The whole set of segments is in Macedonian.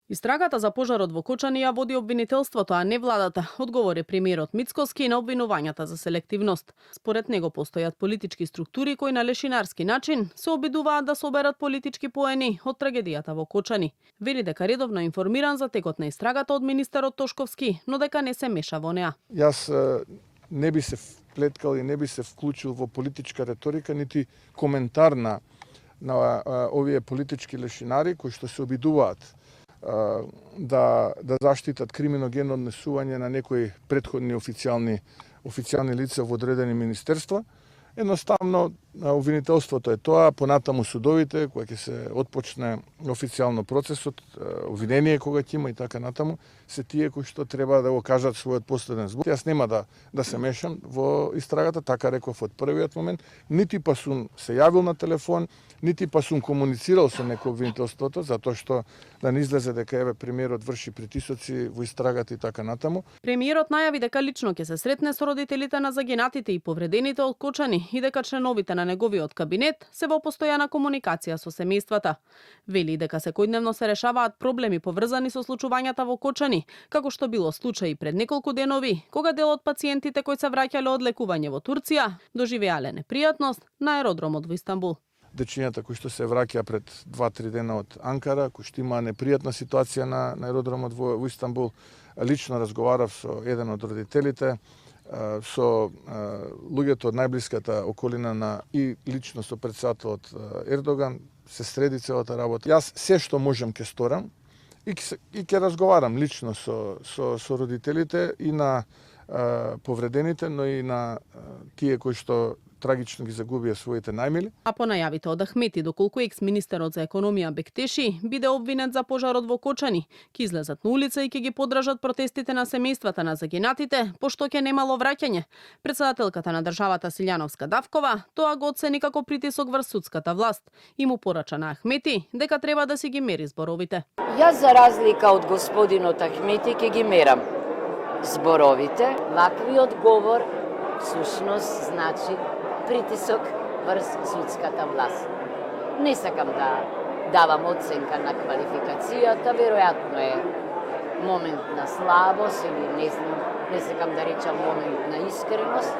Истрагата за пожарот во Кочани ја води обвинителството, а не владата, одговори премиерот Мицкоски на обвинувањата за селективност. Според него постојат политички структури кои на лешинарски начин се обидуваат да соберат политички поени од трагедијата во Кочани. Вели дека редовно информиран за текот на истрагата од министерот Тошковски, но дека не се меша во неа. Јас не би се вплеткал и не би се вклучил во политичка реторика, нити коментар на овие политички лешинари кои што се обидуваат да заштитат криминогенно однесување на некои претходни официјални лица во одредени министерства. Едноставно, обвинителството е тоа, понатаму судовите, кога ќе се отпочне официјално процесот, обвинение кога ќе има и така натаму, се тие кои што треба да го кажат својот последен збор. Јас нема да се мешам во истрагата, така реков од првиот момент, нити па сум се јавил на телефон, нити па сум комуницирал со некој обвинителството, затоа што да не излезе дека еве премиерот врши притисоци во истрагата и така натаму. Премиерот најави дека лично ќе се сретне со родителите на загинатите и повредените од Кочани и дека членовите на неговиот кабинет се во постојана комуникација со семејствата. Вели дека секојдневно се решаваат проблеми поврзани со случувањата во Кочани, како што било случај пред неколку денови, кога дел од пациентите кои се враќале од лекување во Турција доживеале непријатност на аеродромот во Истанбул. Дечињата кои што се враќа пред 2-3 дена од Анкара, кои што има непријатна ситуација на аеродромот во Истанбул, лично разговарав со еден од родителите, со луѓето од најблиската околина и лично со претседателот Ердоган, се среди целата работа. Јас се што можам ќе сторам и ќе разговарам лично со родителите и на повредените, но и на тие кои што трагично ги загубија своите најмили. А по најавите од Ахмети, доколку екс-министерот за економија Бектеши биде обвинет за пожарот во Кочани, ќе излезат на улица и ќе ги поддржат протестите на семејствата на загинатите, пошто ќе немало враќање. Претседателката на државата Силјановска Давкова тоа го оцени како притисок врз судската власт и му порача на Ахмети дека треба да си ги мери зборовите. Јас за разлика од господинот Ахмети ќе ги мерам зборовите. Ваквиот говор всушност значи притисок врз судската власт. Не сакам да давам оценка на квалификацијата, веројатно е момент на слабост или не сакам да речам момент на искреност,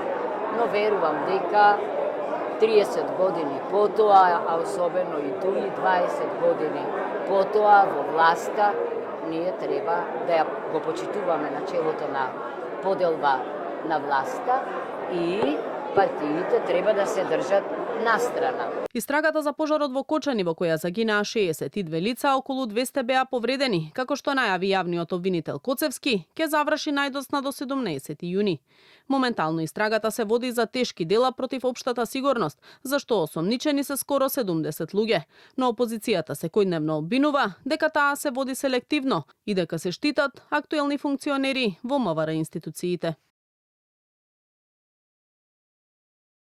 но верувам дека 30 години потоа, а особено и дуи 20 години потоа во власта, ние треба да ја го почитуваме начелото на поделба на власта и партиите треба да се држат настрана. Истрагата за пожарот во Кочани, во која загинаа 62 лица, околу 200 беа повредени, како што најави јавниот обвинител Коцевски, ќе заврши најдосна до 17 јуни. Моментално истрагата се води за тешки дела против општата сигурност, за што осомничени се скоро 70 луѓе. Но опозицијата секојдневно обвинува дека таа се води селективно и дека се штитат актуелни функционери во МВР институциите.